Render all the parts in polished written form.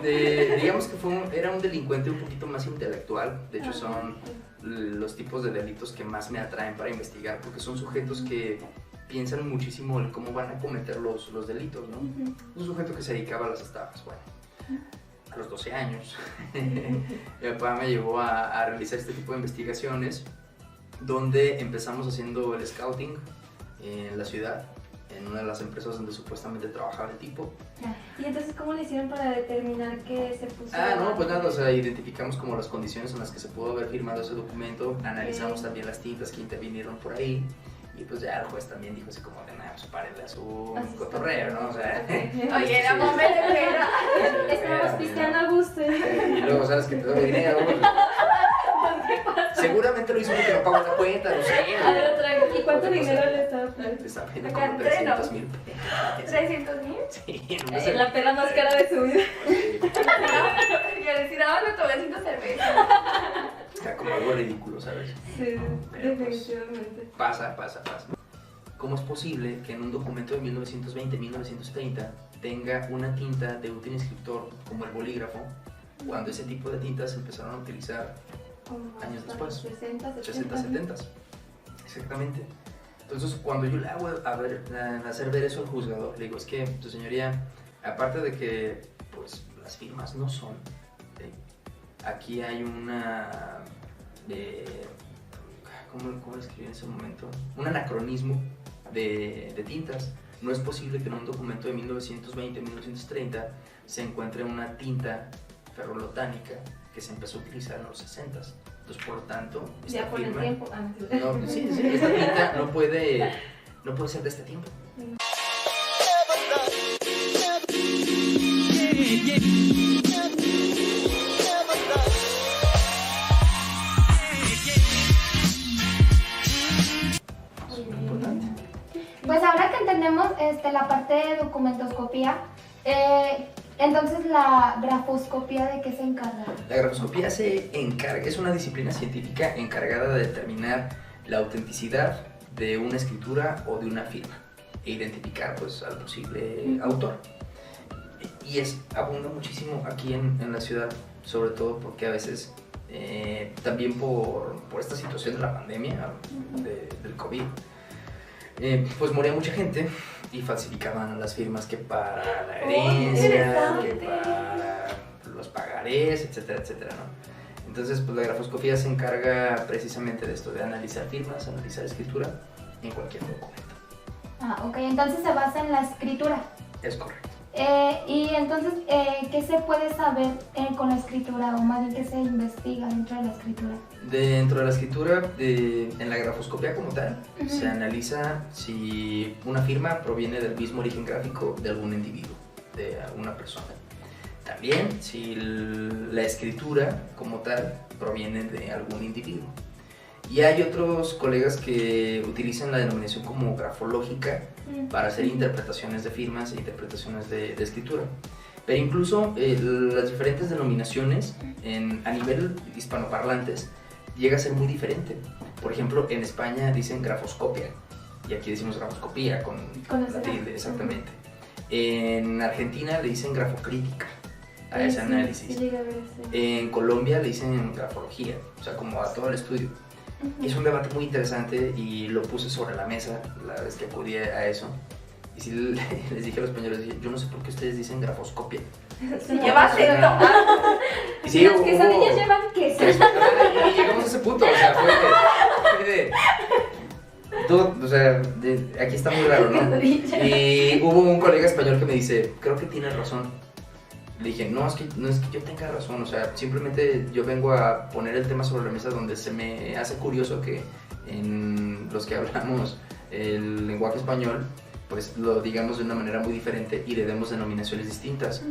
digamos que era un delincuente un poquito más intelectual. De hecho, son los tipos de delitos que más me atraen para investigar, porque son sujetos que piensan muchísimo en cómo van a cometer los delitos, ¿no? Un sujeto que se dedicaba a las estafas, bueno, a los 12 años. Mi papá me llevó a realizar este tipo de investigaciones, donde empezamos haciendo el scouting en la ciudad, en una de las empresas donde supuestamente trabajaba el tipo. ¿Y entonces cómo le hicieron para determinar que se puso? No, pues nada, o sea, identificamos como las condiciones en las que se pudo haber firmado ese documento, analizamos también las tintas que intervinieron por ahí, y pues ya el juez también dijo así como de nada, pues párenle a su cotorreo, ¿no? O sea, oye, era momento que era. Estábamos pisteando a gusto. y luego sabes que te doy dinero, seguramente lo hizo porque no pagó la cuenta, no sé. A ver, tranqui, ¿y cuánto dinero le estaba pidiendo? Le estaba pidiendo como 300,000. ¿300,000? Sí, no Ay, sé. la peda más cara de su vida. Y le decía, no tomé 5 cervezas. Era como algo ridículo, ¿sabes? Sí, Pero, pues, definitivamente. Pasa. ¿Cómo es posible que en un documento de 1920-1930 tenga una tinta de útil inscriptor como el bolígrafo, cuando ese tipo de tintas se empezaron a utilizar años después? 60, 70. Exactamente. Entonces, cuando yo le hago hacer ver eso al juzgador, le digo, es que, tu señoría, aparte de que pues las firmas no son, ¿sí? Aquí hay una... ¿Cómo escribí en ese momento? Un anacronismo de tintas. No es posible que en un documento de 1920-1930 se encuentre una tinta ferrolotánica que se empezó a utilizar en los 60s. Entonces, por lo tanto, esta Ya por el firma, tiempo. sí, esta tinta no puede ser de este tiempo. Pues ahora que entendemos la parte de documentoscopía, entonces la grafoscopía, ¿de qué se encarga? La grafoscopía es una disciplina científica encargada de determinar la autenticidad de una escritura o de una firma e identificar pues al posible autor. Y abunda muchísimo aquí en la ciudad, sobre todo porque a veces también por esta situación de la pandemia del COVID, pues moría mucha gente y falsificaban las firmas que para la herencia, que para los pagarés, etcétera, etcétera, ¿no? Entonces, pues la grafoscopía se encarga precisamente de esto, de analizar firmas, analizar escritura en cualquier documento. Ok, entonces se basa en la escritura. Es correcto. Y entonces, ¿qué se puede saber con la escritura, o más bien qué se investiga dentro de la escritura? Dentro de la escritura, en la grafoscopía como tal, se analiza si una firma proviene del mismo origen gráfico de algún individuo, de alguna persona. También si la escritura como tal proviene de algún individuo. Y hay otros colegas que utilizan la denominación como grafológica para hacer interpretaciones de firmas e interpretaciones de escritura. Pero incluso las diferentes denominaciones a nivel hispanoparlantes llega a ser muy diferente. Por ejemplo, en España dicen grafoscopia y aquí decimos grafoscopía con la tilde, exactamente. En Argentina le dicen grafocrítica a ese análisis. Sí, en Colombia le dicen grafología, o sea, como a todo el estudio. Y es un debate muy interesante y lo puse sobre la mesa la vez que acudí a eso. Y sí les dije a los españoles, yo no sé por qué ustedes dicen grafoscopia. Si lleva acento. Y sí, las quesadillas llevan queso. Y llegamos a ese punto, o sea, fue de o sea, aquí está muy raro, ¿no? Y hubo un colega español que me dice, creo que tienes razón. Le dije, no es que yo tenga razón, o sea, simplemente yo vengo a poner el tema sobre la mesa donde se me hace curioso que en los que hablamos el lenguaje español, pues lo digamos de una manera muy diferente y le demos denominaciones distintas.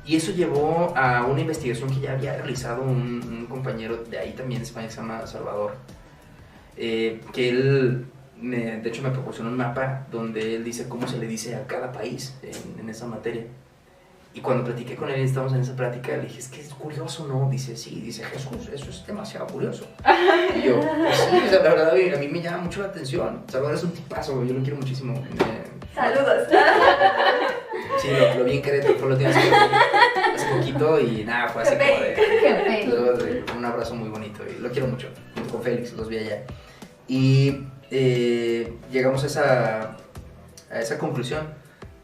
Y eso llevó a una investigación que ya había realizado un compañero de ahí también de España, que se llama Salvador, que él, de hecho, me proporcionó un mapa donde él dice cómo se le dice a cada país en esa materia. Y cuando platiqué con él y estábamos en esa plática, le dije, es que es curioso, ¿no? Dice, sí, dice, Jesús, eso es demasiado curioso. Y yo, pues sí, o sea, la verdad, a mí me llama mucho la atención. Salvador es un tipazo, yo lo quiero muchísimo. Saludos. Sí, lo vi en Querétaro, fue la última vez que poquito y nada, fue así como Qué feo. luego un abrazo muy bonito y lo quiero mucho, junto con Félix, los vi allá. Y llegamos a esa conclusión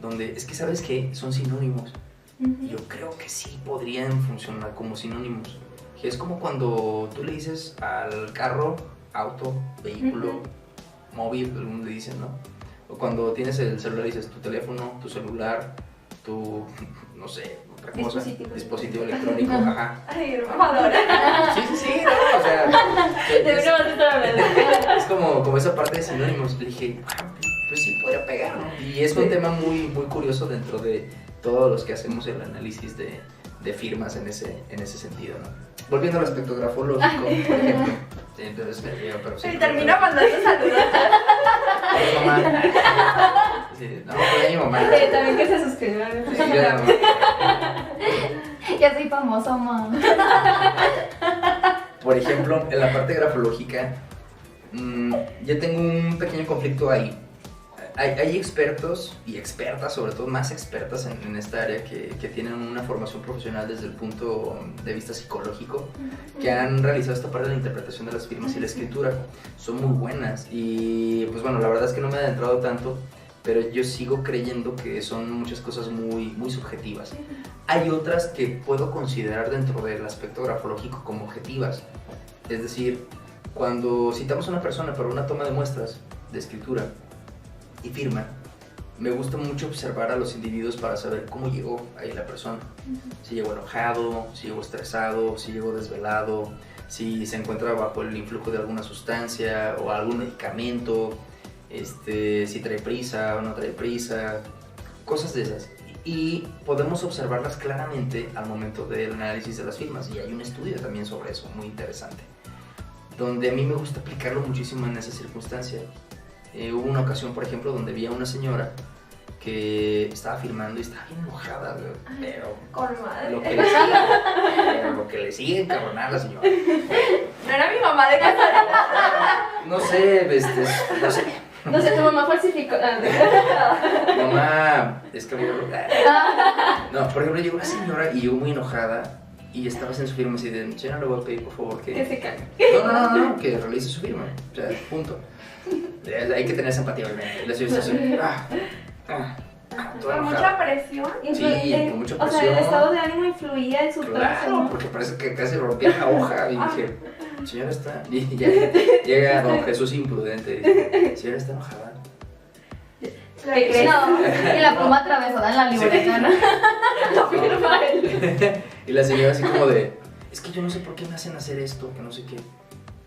donde es que, ¿sabes qué? Son sinónimos. Y yo creo que sí podrían funcionar como sinónimos. Que es como cuando tú le dices al carro, auto, vehículo, móvil, algunos le dicen, ¿no? O cuando tienes el celular dices tu teléfono, tu celular, tu, no sé, otra cosa, dispositivo electrónico, ajá. Ay, hermano. Sí, no, o sea, Deberíamos estar hablando. es como esa parte de sinónimos. Le dije, pues sí podría pegar, ¿no? Y es un tema muy, muy curioso dentro de todos los que hacemos el análisis de firmas en ese sentido, ¿no? Volviendo al aspecto grafológico, por ejemplo. Sí, entonces me llega, pero sí. Y termina mandando saludos. Mi mamá. Sí, no, pero mi mamá. También que se suscriban. Sí, ya, Ya soy famoso, mamá. por ejemplo, en la parte grafológica, yo tengo un pequeño conflicto ahí. Hay expertos y expertas, sobre todo más expertas en esta área, que tienen una formación profesional desde el punto de vista psicológico, que han realizado esta parte de la interpretación de las firmas y la escritura. Son muy buenas y pues bueno, la verdad es que no me he adentrado tanto, pero yo sigo creyendo que son muchas cosas muy, muy subjetivas. Hay otras que puedo considerar dentro del aspecto grafológico como objetivas. Es decir, cuando citamos a una persona para una toma de muestras de escritura y firma, me gusta mucho observar a los individuos para saber cómo llegó ahí la persona. Si llegó enojado, si llegó estresado, si llegó desvelado, si se encuentra bajo el influjo de alguna sustancia o algún medicamento, si trae prisa o no trae prisa, cosas de esas. Y podemos observarlas claramente al momento del análisis de las firmas. Y hay un estudio también sobre eso, muy interesante, donde a mí me gusta aplicarlo muchísimo en esa circunstancia. Hubo una ocasión, por ejemplo, donde vi a una señora que estaba firmando y estaba bien enojada, pero Con madre. lo que le sigue encabronar a la señora. No era mi mamá de casa. No sé, no sé. No sé, tu mamá falsificó. Mamá, es que no, por ejemplo, llegó una señora y yo muy enojada y estaba haciendo su firma así de, señora, le voy a pedir por favor Que que... se cague. No, que realice su firma, o sea, punto. Hay que tener esa empatía, obviamente. La señora está así, toda Con enojada. mucha presión. Sí, con mucha O sea, el presión. estado de ánimo influía en su trazo, Claro, ¿no? porque parece que casi rompía la hoja y dije, señora está... Y ya llega don Jesús imprudente y dice, señora está enojada. ¿Qué crees? No, y la pluma atravesada en la libreta, ¿no? Lo firma él. Y la señora así como de, es que yo no sé por qué me hacen hacer esto, que no sé qué.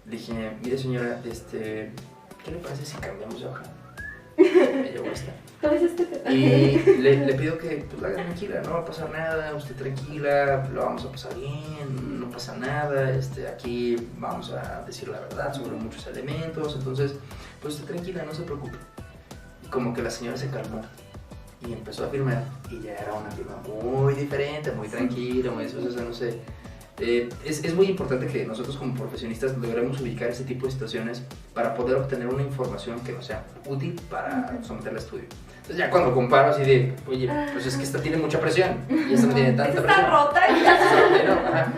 Le dije, mire señora, ¿qué le parece si cambiamos de hoja? Me llevó esta. ¿Cómo es este? Y le pido que pues, la haga tranquila, no va a pasar nada, usted tranquila, lo vamos a pasar bien, no pasa nada, aquí vamos a decir la verdad sobre muchos elementos, entonces, pues usted tranquila, no se preocupe. Y como que la señora se calmó y empezó a firmar y ya era una firma muy diferente, muy tranquila, muy, o sea, no sé. Es muy importante que nosotros como profesionistas logremos ubicar ese tipo de situaciones para poder obtener una información que nos sea útil para someterla a estudio. Entonces ya cuando comparo así de, oye, pues es que esta tiene mucha presión y esta no tiene tanta Esta presión. está rota. Ajá.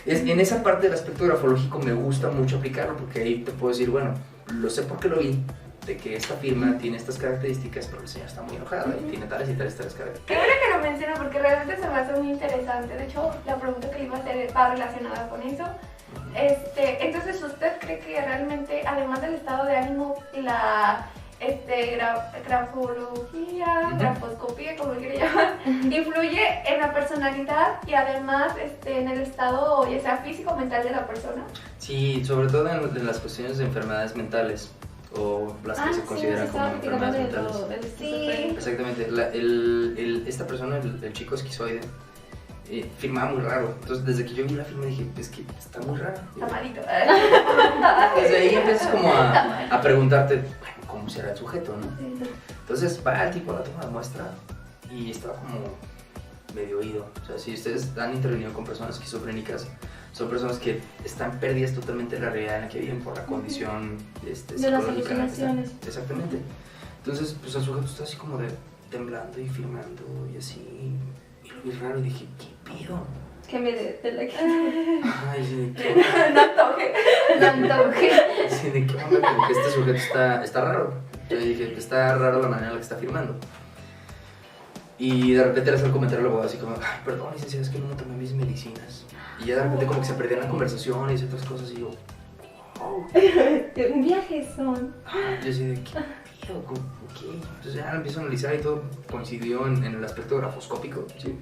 En esa parte del aspecto grafológico me gusta mucho aplicarlo porque ahí te puedo decir, bueno, lo sé porque lo vi, de que esta firma tiene estas características, pero la señora está muy enojada y tiene tales y tales características. Qué bueno que lo menciona porque realmente se me hace muy interesante. De hecho, la pregunta que le iba a hacer va relacionada con eso. Entonces, ¿usted cree que realmente, además del estado de ánimo y la grafología, grafoscopía, como lo quiere llamar, influye en la personalidad y además en el estado, ya sea físico o mental de la persona? Sí, sobre todo en las cuestiones de enfermedades mentales o las que se consideran como enfermedades mentales. Sí. Exactamente, esta persona, el chico esquizoide, firmaba muy raro. Entonces, desde que yo vi la firma dije, es que está muy raro. Está malito. Desde ahí empiezas como a preguntarte, bueno, ¿cómo será el sujeto, no? Entonces va el tipo a la toma de muestra y estaba como medio oído. O sea, si ustedes han intervenido con personas esquizofrénicas, son personas que están perdidas totalmente de la realidad en la que viven por la condición de las psicológica. alucinaciones. Exactamente. Entonces, pues el sujeto está así como de temblando y firmando y así. Y lo vi raro y dije, ¿qué pedo? Que me de la que... Ay, sí, ¿qué No antoje. sí, ¿de qué onda? Como que este sujeto está raro. Yo dije, está raro la manera en la que está firmando. Y de repente le hace el comentario al abogado así como, ay, perdón, licenciado, es que no me tomé mis medicinas. Y ya de repente como que se perdían las conversaciones y otras cosas y yo, oh. Un viaje son. Yo así de, ¿qué pedo? Ok. Entonces ya lo empiezo a analizar y todo coincidió en el aspecto grafoscópico, ¿sí?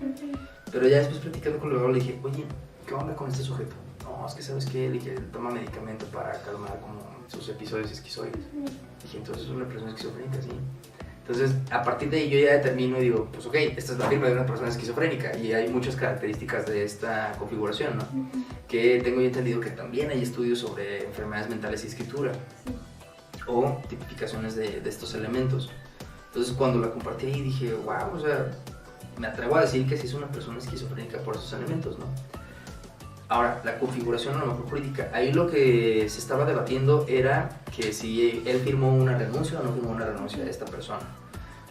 Pero ya después platicando con el abogado le dije, oye, ¿qué onda con este sujeto? No, es que ¿sabes qué? Le dije, toma medicamento para calmar como sus episodios esquizoides. Dije, entonces es una persona esquizofrénica, sí. Entonces, a partir de ahí yo ya determino y digo, pues ok, esta es la firma de una persona esquizofrénica y hay muchas características de esta configuración, ¿no? Que tengo yo entendido que también hay estudios sobre enfermedades mentales y escritura o tipificaciones de estos elementos. Entonces, cuando la compartí dije, wow, o sea, me atrevo a decir que sí es una persona esquizofrénica por esos elementos, ¿no? Ahora, la configuración a lo mejor jurídica, ahí lo que se estaba debatiendo era que si él firmó una renuncia o no firmó una renuncia de esta persona.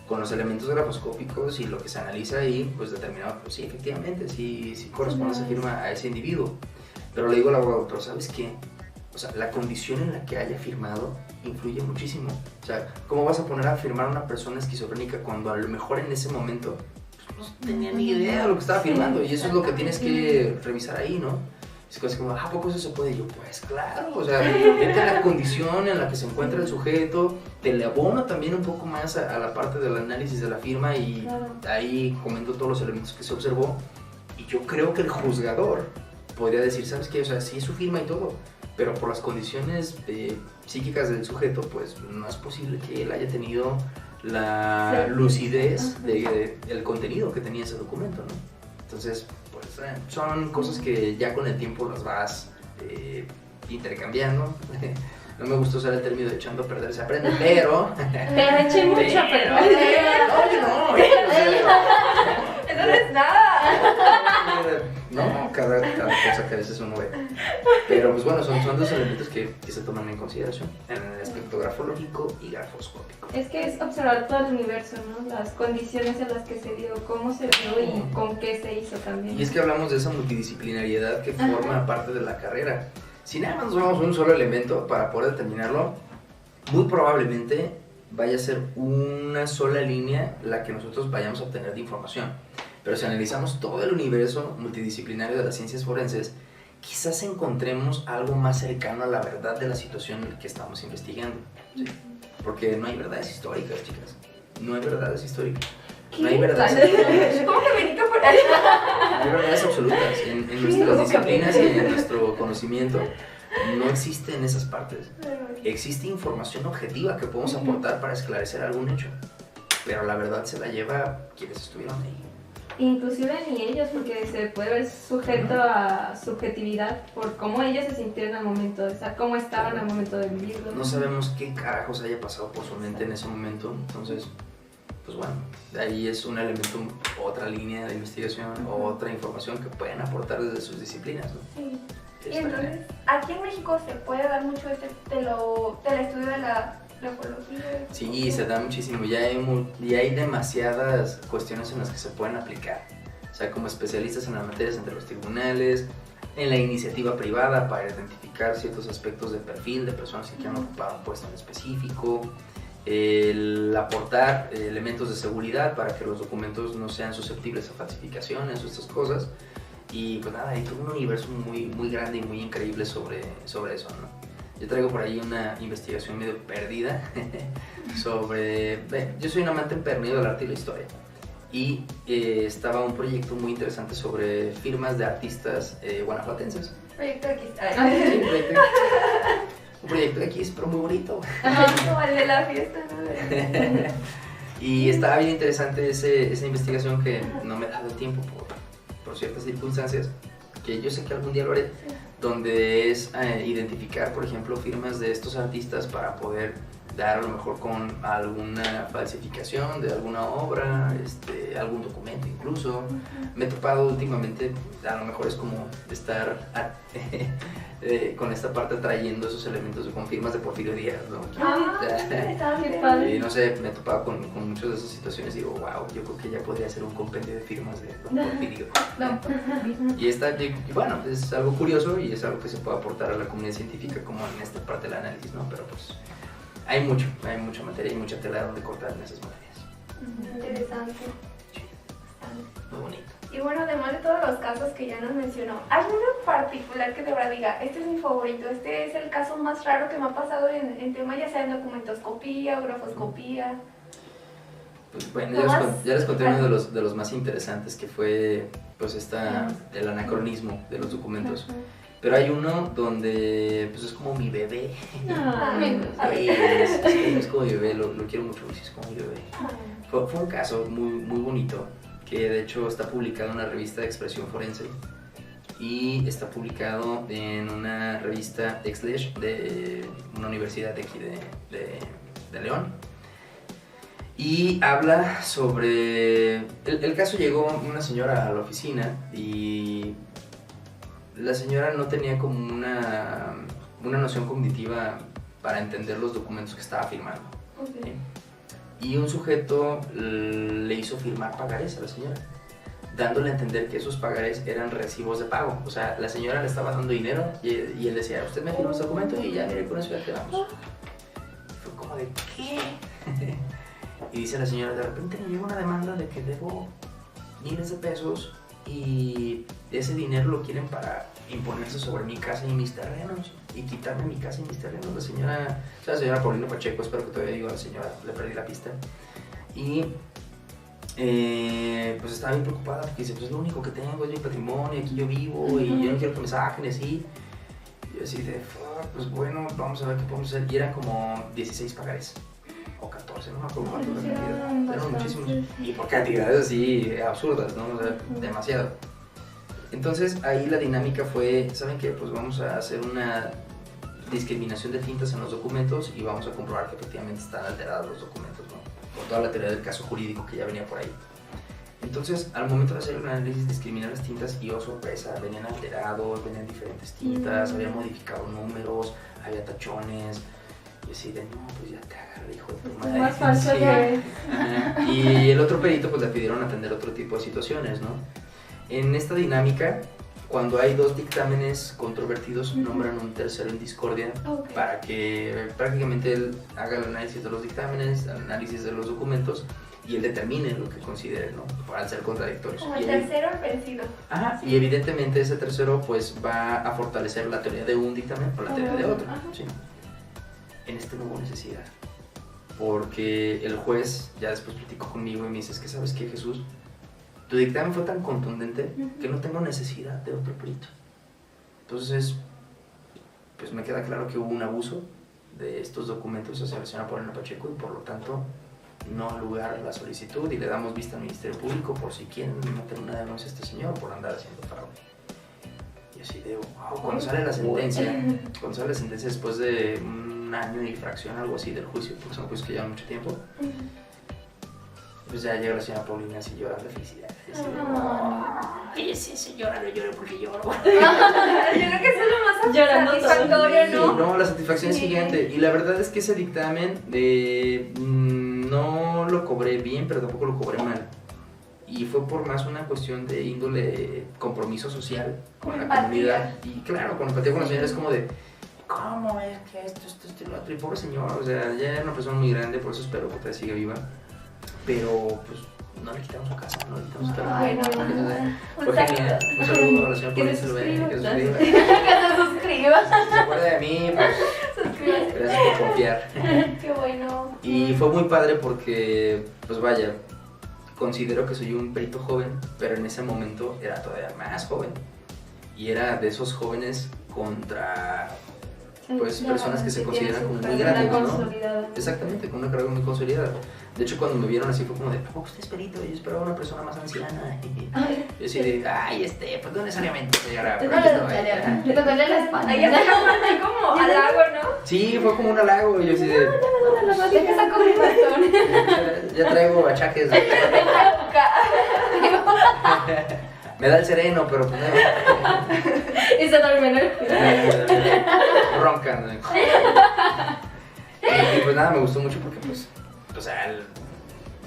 Con los elementos grafoscópicos y lo que se analiza ahí, pues determinaba, pues sí, efectivamente, sí corresponde esa firma a ese individuo. Pero le digo al abogado, pero ¿sabes qué? O sea, la condición en la que haya firmado influye muchísimo. O sea, ¿cómo vas a poner a firmar a una persona esquizofrénica cuando a lo mejor en ese momento no tenía ni idea de lo que estaba firmando? Y eso es lo que tienes que revisar ahí, ¿no? Es casi como, ¿a poco eso se puede? Y yo, pues claro, o sea, vete a la condición en la que se encuentra el sujeto, te le abono también un poco más a la parte del análisis de la firma y ahí comento todos los elementos que se observó. Y yo creo que el juzgador podría decir, ¿sabes qué? O sea, sí es su firma y todo, pero por las condiciones psíquicas del sujeto, pues no es posible que él haya tenido la lucidez del contenido que tenía ese documento, ¿no? Entonces, pues son cosas que ya con el tiempo las vas intercambiando. No me gusta usar el término de echando a perder se aprende, pero... Pero eché mucho a perder. No, Eso no es nada. no, cada cosa que a veces uno ve. Pero pues bueno, son dos elementos que se toman en consideración en el aspecto grafológico y grafoscópico. Es que es observar todo el universo, ¿no? Las condiciones en las que se dio, cómo se dio y con qué se hizo también. Y es que hablamos de esa multidisciplinariedad que forma parte de la carrera. Si nada más nos vamos a un solo elemento para poder determinarlo, muy probablemente vaya a ser una sola línea la que nosotros vayamos a obtener de información. Pero si analizamos todo el universo multidisciplinario de las ciencias forenses, quizás encontremos algo más cercano a la verdad de la situación que estamos investigando, ¿sí? Porque no hay verdades históricas, chicas. No hay verdades históricas. No hay verdades absolutas. ¿Cómo que veniste por ahí? No hay verdades absolutas. En nuestras disciplinas y en nuestro conocimiento no existen esas partes. Existe información objetiva que podemos aportar para esclarecer algún hecho, pero la verdad se la lleva quienes estuvieron ahí. Inclusive ni ellos, porque se puede ver sujeto a subjetividad por cómo ellos se sintieron al momento, o sea, cómo estaban al momento de vivirlo. No sabemos qué carajos haya pasado por su mente en ese momento, entonces, pues bueno, de ahí es un elemento, otra línea de investigación, otra información que pueden aportar desde sus disciplinas, ¿no? Sí. Y entonces, aquí en México se puede dar mucho del estudio de la grafología. Sí, se da muchísimo, ya hay demasiadas cuestiones en las que se pueden aplicar, o sea, como especialistas en las materias entre los tribunales, en la iniciativa privada para identificar ciertos aspectos de perfil de personas que quieran ocupar un puesto en específico, el aportar elementos de seguridad para que los documentos no sean susceptibles a falsificaciones o estas cosas. Y pues nada, hay todo un universo muy, muy grande y muy increíble sobre eso, ¿no? Yo traigo por ahí una investigación medio perdida sobre... Yo soy un amante empedernido del arte y la historia. Y estaba un proyecto muy interesante sobre firmas de artistas guanajuatenses. Proyecto X. Sí, un proyecto X, pero muy bonito. Como el de la fiesta, ¿no? Y estaba bien interesante esa investigación que no me ha dado el tiempo por ciertas circunstancias, que yo sé que algún día lo haré, donde es identificar, por ejemplo, firmas de estos artistas para poder dar a lo mejor con alguna falsificación de alguna obra, algún documento incluso. Me he topado últimamente, a lo mejor es como estar con esta parte trayendo esos elementos con firmas de Porfirio Díaz, ¿no? Interesante. Y no sé, me he topado con muchas de esas situaciones y digo, wow, yo creo que ya podría ser un compendio de firmas de Don Porfirio. Y bueno, es algo curioso y es algo que se puede aportar a la comunidad científica como en esta parte del análisis, ¿no? Pero pues hay mucha materia y mucha tela donde cortar en esas materias. Interesante. Muy bonito. Y bueno, además de todos los casos que ya nos mencionó, ¿hay uno en particular que de verdad diga, este es mi favorito, este es el caso más raro que me ha pasado en tema ya sea en documentoscopía o grafoscopía? Pues bueno, ya les conté uno de los más interesantes que fue pues el anacronismo de los documentos. Pero hay uno donde pues es como mi bebé. Es como mi bebé, lo quiero mucho, es como mi bebé. Fue un caso muy bonito, que de hecho está publicado en una revista de expresión forense y está publicado en una revista Exlesh de una universidad de aquí de León. Y habla sobre... El caso llegó una señora a la oficina y la señora no tenía como una noción cognitiva para entender los documentos que estaba firmando. Okay. Y un sujeto le hizo firmar pagarés a la señora, dándole a entender que esos pagarés eran recibos de pago. O sea, la señora le estaba dando dinero y él decía, usted me firma este documento y ya, mire, con eso ya quedamos. Fue como de, ¿qué? Y dice la señora, de repente me llegó una demanda de que debo miles de pesos y ese dinero lo quieren para imponerse sobre mi casa y mis terrenos y quitarme mi casa y mis terrenos. La señora Paulina Pacheco, espero que todavía digo a la señora, le perdí la pista. Y pues estaba bien preocupada porque dice, pues lo único que tengo es mi patrimonio, aquí yo vivo y yo no quiero que me saquen así. Y yo así de, pues bueno, vamos a ver qué podemos hacer. Y eran como 16 pagarés. O 14, no me acuerdo cuánto de cantidad. Eran muchísimos. Y por cantidades así absurdas, ¿no? O sea, demasiado. Entonces ahí la dinámica fue, ¿saben qué? Pues vamos a hacer una discriminación de tintas en los documentos y vamos a comprobar que efectivamente están alterados los documentos, ¿no? Con toda la teoría del caso jurídico que ya venía por ahí. Entonces, al momento de hacer un análisis, discriminar las tintas y, oh sorpresa, venían alterados, venían diferentes tintas, había modificado números, había tachones. Y así de, no, pues ya te agarré, hijo de tu madre. Más falso que... Y el otro perito pues le pidieron atender otro tipo de situaciones, ¿no? En esta dinámica, cuando hay dos dictámenes controvertidos, nombran un tercero en discordia para que prácticamente él haga el análisis de los dictámenes, el análisis de los documentos y él determine lo que considere, ¿no? Para ser contradictorios. Como el tercero el vencido. Ajá, y evidentemente ese tercero pues va a fortalecer la teoría de un dictamen o la teoría de otro, ¿sí? En este no hubo necesidad, porque el juez ya después platicó conmigo y me dice, es que ¿sabes qué, Jesús? Tu dictamen fue tan contundente que no tengo necesidad de otro perito. Entonces, pues me queda claro que hubo un abuso de estos documentos hacia la señora Paulina Pacheco y por lo tanto no da lugar a la solicitud y le damos vista al Ministerio Público por si quieren meter una denuncia a este señor por andar haciendo fraude. Y así de, wow, cuando sale la sentencia después de un año de infracción, algo así del juicio, porque son juicios que llevan mucho tiempo, pues ya llega la señora Paulina así llorando de felicidad. Oye, sí, señora, no lloro porque lloro. Yo creo que eso es lo más satisfactorio, ¿no? No, la satisfacción es gigante. Y la verdad es que ese dictamen no lo cobré bien, pero tampoco lo cobré mal. Y fue por más una cuestión de índole compromiso social con la comunidad. Y claro, cuando empatía con la señora es como de, ¿cómo es que esto y lo otro? Y pobre señor, o sea, ya era una persona muy grande, por eso espero que todavía siga viva. Pero pues no le quitamos su casa, no le quitamos su casa. Fue genial. Un saludo a la señora Paulina Silvera, que se suscriba. Que se suscriba. Si se acuerda de mí, pues Suscríbase. gracias por confiar. Qué bueno. Y fue muy padre porque, pues vaya, considero que soy un perito joven, pero en ese momento era todavía más joven. Y era de esos jóvenes contra pues personas que se Sí, consideran tiene como su muy carrera grandes, ¿no? consolidada. Exactamente, con una carrera muy consolidada. De hecho, cuando me vieron así fue como de, ¿a poco usted es perito? Yo esperaba una persona más anciana. Yo así de, ay, pues no necesariamente, señora. pero aquí estoy". Te duele la espalda. Ahí está como halago, ¿no? Sí, fue como un halago. Y yo así de, Deja saco mi bastón. ya traigo achaques. Me da el sereno, pero pues no. Y se duerme en el Roncan. Y pues nada, me gustó mucho porque pues, o sea,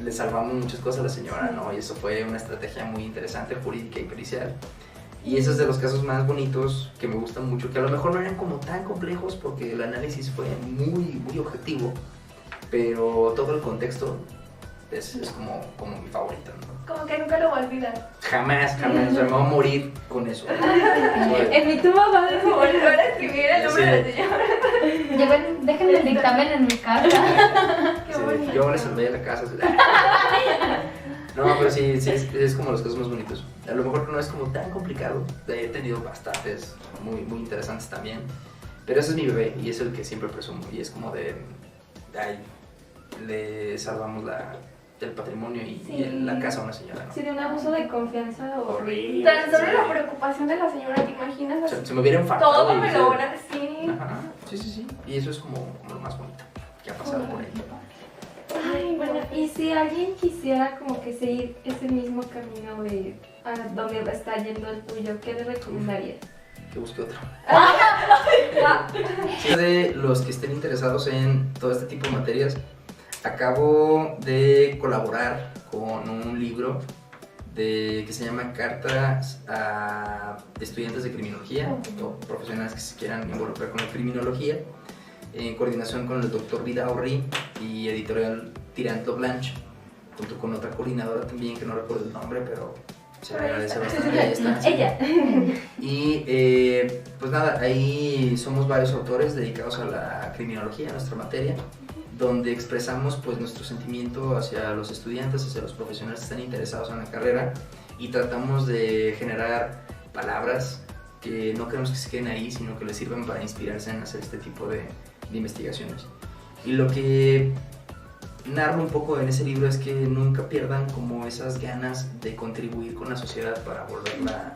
le salvamos muchas cosas a la señora, ¿no? Y eso fue una estrategia muy interesante, jurídica y pericial. Y ese es de los casos más bonitos que me gustan mucho, que a lo mejor no eran como tan complejos porque el análisis fue muy objetivo, pero todo el contexto es como mi favorito, ¿no? Como que nunca lo voy a olvidar. Jamás, o sea, me voy a morir con eso. En mi tumba va de favor. Volver a escribir el nombre de la señora. Déjenme el dictamen en mi casa. Qué Sí, bonito. yo le salvé a la casa. Así. No, pero sí, es como los casos más bonitos. A lo mejor no es como tan complicado. He tenido bastantes muy interesantes también. Pero ese es mi bebé y es el que siempre presumo. Y es como de ay, le salvamos el patrimonio y Sí. la casa a una señora, ¿no? Sí, de un abuso de confianza horrible. Tan solo Sí. la preocupación de la señora, ¿te imaginas? O sea, se me hubiera infartado. Todo y me dice- lo van a decir. Ajá, sí. Y eso es como lo más bonito que ha pasado por ahí. Ay, bueno, y si alguien quisiera como que seguir ese mismo camino de a donde está yendo el tuyo, ¿qué le recomendarías? Que busque otro. Sí, de los que estén interesados en todo este tipo de materias, acabo de colaborar con un libro que se llama Cartas a estudiantes de criminología o profesionales que se quieran involucrar con la criminología, en coordinación con el doctor Vidaurri y editorial Tirant Blanche, junto con otra coordinadora también que no recuerdo el nombre, pero se le agradece bastante. Ahí está, sí. Ella. Y pues nada, ahí somos varios autores dedicados a la criminología, a nuestra materia, donde expresamos pues nuestro sentimiento hacia los estudiantes, hacia los profesionales que están interesados en la carrera y tratamos de generar palabras que no queremos que se queden ahí, sino que les sirvan para inspirarse en hacer este tipo de investigaciones. Y lo que narro un poco en ese libro es que nunca pierdan como esas ganas de contribuir con la sociedad para volverla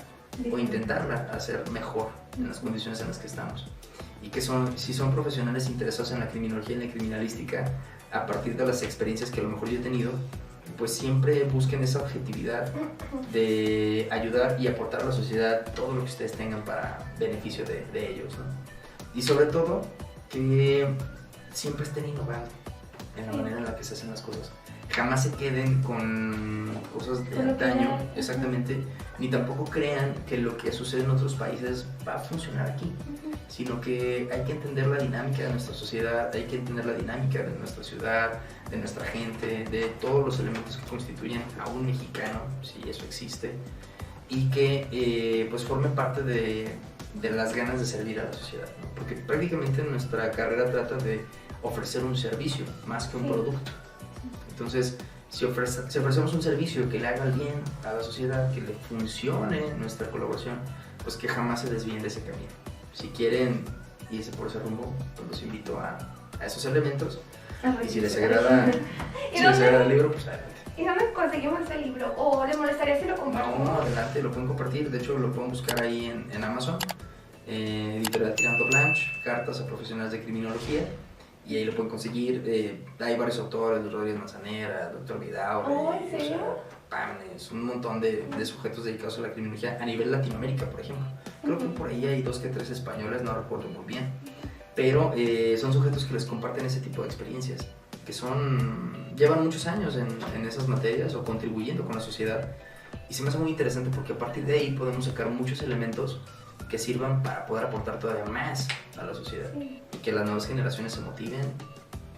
o intentarla hacer mejor en las condiciones en las que estamos. Y que si son profesionales interesados en la criminología y en la criminalística, a partir de las experiencias que a lo mejor yo he tenido, pues siempre busquen esa objetividad de ayudar y aportar a la sociedad todo lo que ustedes tengan para beneficio de ellos, ¿no? Y sobre todo, que siempre estén innovando en la manera en la que se hacen las cosas. Jamás se queden con cosas de Con lo que antaño, ya- exactamente, ni tampoco crean que lo que sucede en otros países va a funcionar aquí, sino que hay que entender la dinámica de nuestra sociedad, hay que entender la dinámica de nuestra ciudad, de nuestra gente, de todos los elementos que constituyen a un mexicano, si eso existe, y que pues forme parte de las ganas de servir a la sociedad, ¿no? Porque prácticamente nuestra carrera trata de ofrecer un servicio más que un producto. Entonces, si ofrecemos un servicio que le haga el bien a la sociedad, que le funcione nuestra colaboración, pues que jamás se desvíen de ese camino. Si quieren irse por ese rumbo, pues los invito a esos elementos. Y si les agrada, el libro, pues adelante. ¿Y dónde conseguimos ese libro? ¿O les molestaría si lo compartimos? No, adelante, lo pueden compartir. De hecho, lo pueden buscar ahí en Amazon. Editorial Tirant Blanche, Cartas a Profesionales de Criminología. Y ahí lo pueden conseguir. Hay varios autores, Rodríguez Manzanera, Dr. Vidaurri, Oh, ¿en serio? Pámenes, un montón de sujetos dedicados a la criminología a nivel Latinoamérica, por ejemplo. Creo que por ahí hay 2 que 3 españoles, no recuerdo muy bien. Pero son sujetos que les comparten ese tipo de experiencias, que llevan muchos años en esas materias o contribuyendo con la sociedad. Y se me hace muy interesante porque a partir de ahí podemos sacar muchos elementos que sirvan para poder aportar todavía más a la sociedad. Y que las nuevas generaciones se motiven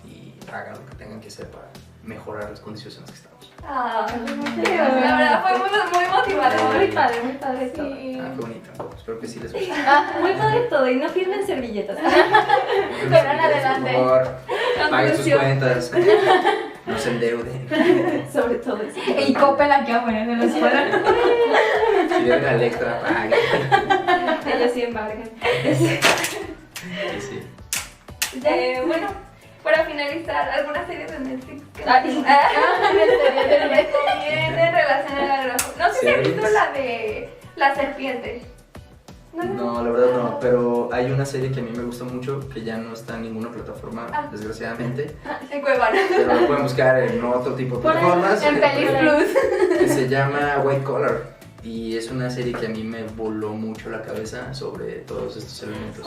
y hagan lo que tengan que hacer para mejorar las condiciones en las que estamos. Ah, la verdad fue muy motivador. Muy padre todo. Sí. Ah, qué bonito. Espero que sí les guste. Muy padre todo y no firmen servilletas. Pero adelante. Por favor, paguen sus Conclusión. cuentas. No se endeuden. Sobre todo eso. Y Coppel aquí afuera de la escuela. Si vienen a Electra, paguen. Ellos sí embargan. Sí. Bueno, para finalizar, ¿alguna serie de Netflix que de recomienden relacionada al grafo? No sé si han visto ¿Series? la de La Serpiente. No, la verdad no, pero hay una serie que a mí me gusta mucho que ya no está en ninguna plataforma, desgraciadamente, En Cuevana. pero lo pueden buscar en otro tipo de Por ahí, plataformas. En Pelis Plus. Que se llama White Collar y es una serie que a mí me voló mucho la cabeza sobre todos estos elementos.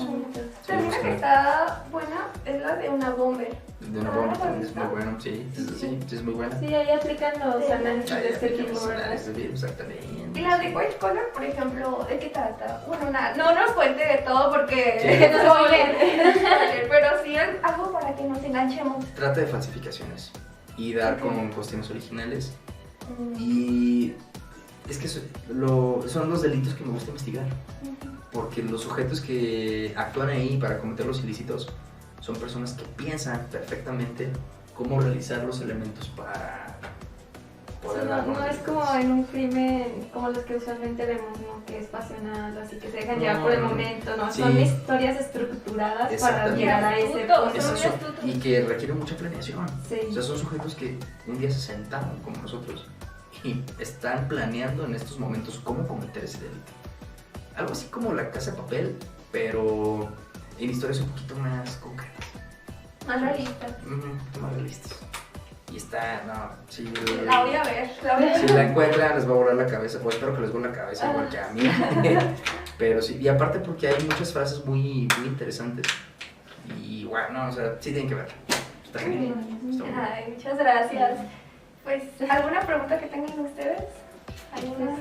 También la que está buena es la de una bomber. De una bomba también es muy bueno, sí, es muy buena. Sí, ahí aplican los análisis Ahí de este aplicamos tipo, ¿verdad? análisis de- exactamente. Y la de White Collar, por ejemplo, ¿de qué trata? Bueno, no nos cuente de todo porque Sí. no spoiler, pero sí algo para que nos enganchemos. Trata de falsificaciones y dar Ok. con cuestiones originales. Y es que son los delitos que me gusta investigar. Porque los sujetos que actúan ahí para cometer los ilícitos son personas que piensan perfectamente cómo realizar los elementos para poder Sí, dar con no los es como delincuentes. en un crimen como los que usualmente vemos, ¿no? Que es pasional, así que se dejan llevar No, por el no, no. momento, ¿no? Sí. Son historias estructuradas para Exactamente. llegar a ese Astutos, punto. Es muy eso, astutos. y que requiere mucha planeación. Sí. O sea, son sujetos que un día se sentaron como nosotros y están planeando en estos momentos cómo cometer ese delito. Algo así como La Casa de Papel, pero en historias un poquito más concretas, Más realista. un poquito más realistas. Y está, no, sí. La voy a ver, la voy a ver. Si la encuentran les va a volar la cabeza, o espero que les vuele la cabeza igual que a mí. Pero sí, y aparte porque hay muchas frases muy, muy interesantes. Y bueno, o sea, sí tienen que verla. Está genial. Está muy bien. Ay, muchas gracias. Pues, ¿alguna pregunta que tengan ustedes? ¿Alguna?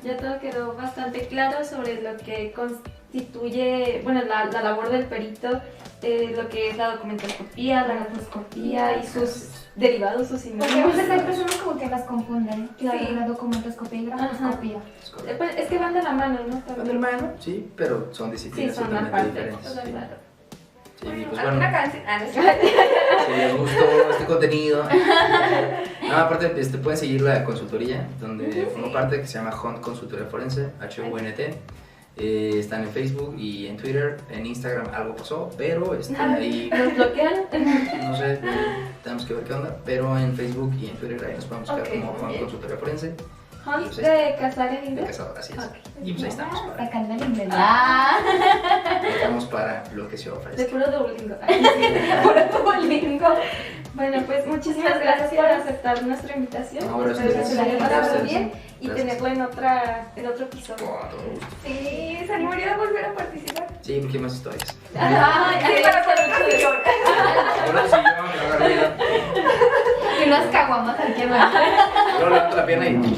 Ya todo quedó bastante claro sobre lo que constituye, bueno, la labor del perito, lo que es la documentoscopía, la grafoscopía y sus derivados, sus Porque a sinónimos. veces hay personas como que las confunden, Claro. la documentoscopía y grafoscopía. Es correcto. Es que van de la mano, ¿no? Van de la mano, sí, pero son Sí, disciplinas son totalmente aparte. diferentes. Claro, Sí. claro. Sí, pues ¿Alguna bueno, canción? Ah, no sé. si les gustó este contenido, no, aparte pueden seguir la consultoría, donde formo parte, que se llama Hunt Consultoría Forense, HUNT. Están en Facebook y en Twitter, en Instagram algo pasó, pero ahí ¿Nos bloquean? no sé, tenemos que ver qué onda, pero en Facebook y en Twitter ahí nos podemos buscar Ok, como muy Hunt bien. Consultoría Forense, Hunt de cazar en de inglés. cazador, así es. Ok. Y pues ahí estamos para, Sacando el inglés. estamos para lo que se De ofrezca. puro Duolingo. Puro Duolingo. Bueno, pues muchísimas gracias por aceptar nuestra invitación. No, gracias. Espero que se la haya Gracias. pasado bien y Gracias. tenerlo en otro episodio. Con todo gusto. Sí, se animaría a volver a participar. Sí, porque hay más historias. Ay, Sí, para poder contigo. Ahora sí, yo me agarro vida. Y unas caguamas aquí abajo. Yo levanto la pierna y. Pues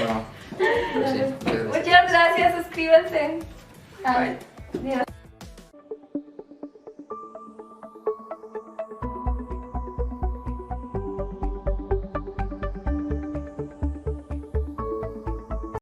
no. Pero sí, muchas gracias. Muchas gracias, suscríbanse. Bye. Dios.